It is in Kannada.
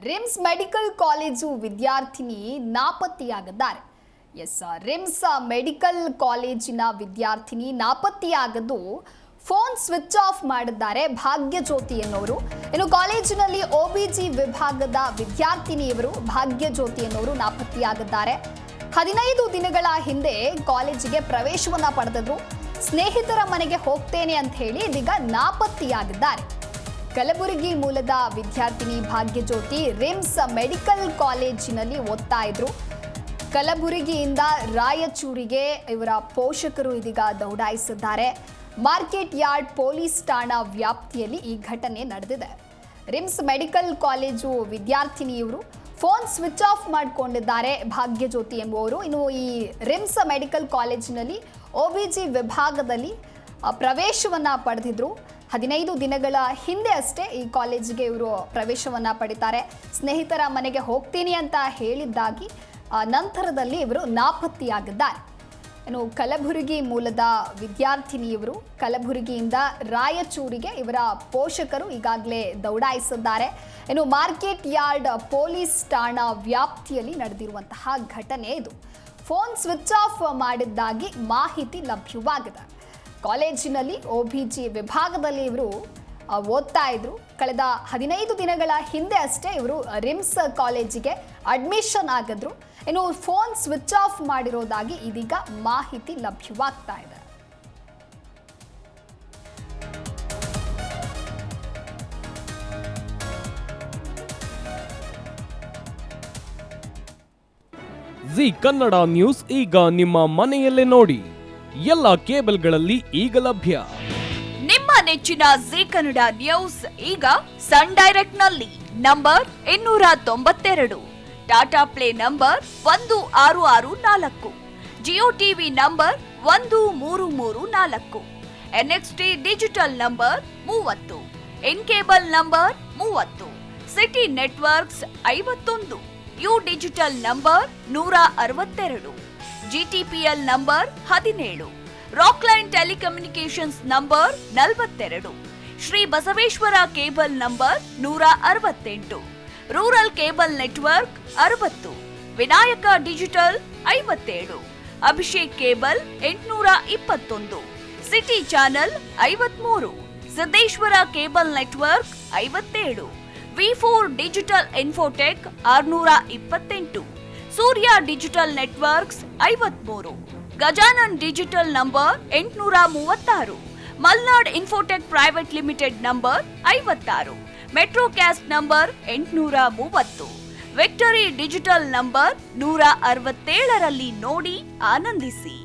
ರಿಮ್ಸ್ ಮೆಡಿಕಲ್ ಕಾಲೇಜು ವಿದ್ಯಾರ್ಥಿನಿ ನಾಪತ್ತೆಯಾಗಿದ್ದಾರೆ. ರಿಮ್ಸ್ ಮೆಡಿಕಲ್ ಕಾಲೇಜಿನ ವಿದ್ಯಾರ್ಥಿನಿ ನಾಪತ್ತೆಯಾಗದ್ದು ಫೋನ್ ಸ್ವಿಚ್ ಆಫ್ ಮಾಡಿದ್ದಾರೆ ಭಾಗ್ಯಜ್ಯೋತಿ ಎನ್ನುವರು. ಇನ್ನು ಕಾಲೇಜಿನಲ್ಲಿ ಒಬಿಜಿ ವಿಭಾಗದ ವಿದ್ಯಾರ್ಥಿನಿಯವರು ಭಾಗ್ಯಜ್ಯೋತಿ ಎನ್ನುವರು ನಾಪತ್ತೆಯಾಗಿದ್ದಾರೆ. 15 ದಿನಗಳ ಹಿಂದೆ ಕಾಲೇಜಿಗೆ ಪ್ರವೇಶವನ್ನ ಪಡೆದಿದ್ರು. ಸ್ನೇಹಿತರ ಮನೆಗೆ ಹೋಗ್ತೇನೆ ಅಂತ ಹೇಳಿ ಇದೀಗ ನಾಪತ್ತೆಯಾಗಿದ್ದಾರೆ. ಕಲಬುರಗಿ ಮೂಲದ ವಿದ್ಯಾರ್ಥಿನಿ ಭಾಗ್ಯಜ್ಯೋತಿ ರಿಮ್ಸ್ ಮೆಡಿಕಲ್ ಕಾಲೇಜಿನಲ್ಲಿ ಓದ್ತಾ ಇದ್ರು. ಕಲಬುರಗಿಯಿಂದ ರಾಯಚೂರಿಗೆ ಇವರ ಪೋಷಕರು ಇದೀಗ ದೌಡಾಯಿಸಿದ್ದಾರೆ. ಮಾರ್ಕೆಟ್ ಯಾರ್ಡ್ ಪೊಲೀಸ್ ಠಾಣಾ ವ್ಯಾಪ್ತಿಯಲ್ಲಿ ಈ ಘಟನೆ ನಡೆದಿದೆ. ರಿಮ್ಸ್ ಮೆಡಿಕಲ್ ಕಾಲೇಜು ವಿದ್ಯಾರ್ಥಿನಿಯವರು ಫೋನ್ ಸ್ವಿಚ್ ಆಫ್ ಮಾಡಿಕೊಂಡಿದ್ದಾರೆ ಭಾಗ್ಯಜ್ಯೋತಿ ಎಂಬುವರು. ಇನ್ನು ಈ ರಿಮ್ಸ್ ಮೆಡಿಕಲ್ ಕಾಲೇಜಿನಲ್ಲಿ ಒಬಿಜಿ ವಿಭಾಗದಲ್ಲಿ ಪ್ರವೇಶವನ್ನ ಪಡೆದಿದ್ರು. 15 ದಿನಗಳ ಹಿಂದೆ ಅಷ್ಟೇ ಈ ಕಾಲೇಜಿಗೆ ಇವರು ಪ್ರವೇಶವನ್ನ ಪಡಿತಾರೆ. ಸ್ನೇಹಿತರ ಮನೆಗೆ ಹೋಗ್ತೀನಿ ಅಂತ ಹೇಳಿದ್ದಾಗಿ ನಂತರದಲ್ಲಿ ಇವರು ನಾಪತ್ತೆಯಾಗಿದ್ದಾರೆ. ಇನ್ನು ಕಲಬುರಗಿ ಮೂಲದ ವಿದ್ಯಾರ್ಥಿನಿಯವರು ಕಲಬುರಗಿಯಿಂದ ರಾಯಚೂರಿಗೆ ಇವರ ಪೋಷಕರು ಈಗಾಗಲೇ ದೌಡಾಯಿಸಿದ್ದಾರೆ. ಇನ್ನು ಮಾರ್ಕೆಟ್ ಯಾರ್ಡ್ ಪೊಲೀಸ್ ಠಾಣಾ ವ್ಯಾಪ್ತಿಯಲ್ಲಿ ನಡೆದಿರುವಂತಹ ಘಟನೆ ಇದು. ಫೋನ್ ಸ್ವಿಚ್ ಆಫ್ ಮಾಡಿದ್ದಾಗಿ ಮಾಹಿತಿ ಲಭ್ಯವಾಗಿದೆ. ಕಾಲೇಜಿನಲ್ಲಿ ಒಬಿಜಿ ವಿಭಾಗದಲ್ಲಿ ಇವರು ಓದ್ತಾ ಇದ್ರು. ಕಳೆದ 15 ದಿನಗಳ ಹಿಂದೆ ಅಷ್ಟೇ ಇವರು ರಿಮ್ಸ್ ಕಾಲೇಜಿಗೆ ಅಡ್ಮಿಷನ್ ಆಗಿದ್ರು. ಇನ್ನು ಫೋನ್ ಸ್ವಿಚ್ ಆಫ್ ಮಾಡಿರೋದಾಗಿ ಇದೀಗ ಮಾಹಿತಿ ಲಭ್ಯವಾಗ್ತಾ ಇದೆ. ಜಿ ಕನ್ನಡ ನ್ಯೂಸ್ ಈಗ ನಿಮ್ಮ ಮನೆಯಲ್ಲೇ ನೋಡಿ. ಎಲ್ಲ ಕೇಬಲ್ಗಳಲ್ಲಿ ಈಗ ಲಭ್ಯ. ನಿಮ್ಮ ನೆಚ್ಚಿನ ಜಿ ಕನ್ನಡ ನ್ಯೂಸ್ ಈಗ ಸನ್ ಡೈರೆಕ್ಟ್ ನಲ್ಲಿ number 292, Tata Play number 1664, Jio TV number 1334, NXT digital number 30, in cable number 30, City Networks 51, U digital number 162, GTPL number 17, Rockline telecommunications number 42, Shri Basaveshwara cable number 168, rural cable network 60, Vinayaka digital 57, Abhishek cable 821, city channel 53, Siddeshwara cable network 57, ವಿ4 digital Infotech 628, Surya digital networks 53, Gajanan digital number 836, Malnad Infotech private limited number 56, Metrocast number 830, Victory digital number 167ರಲ್ಲಿ ನೋಡಿ ಆನಂದಿಸಿ.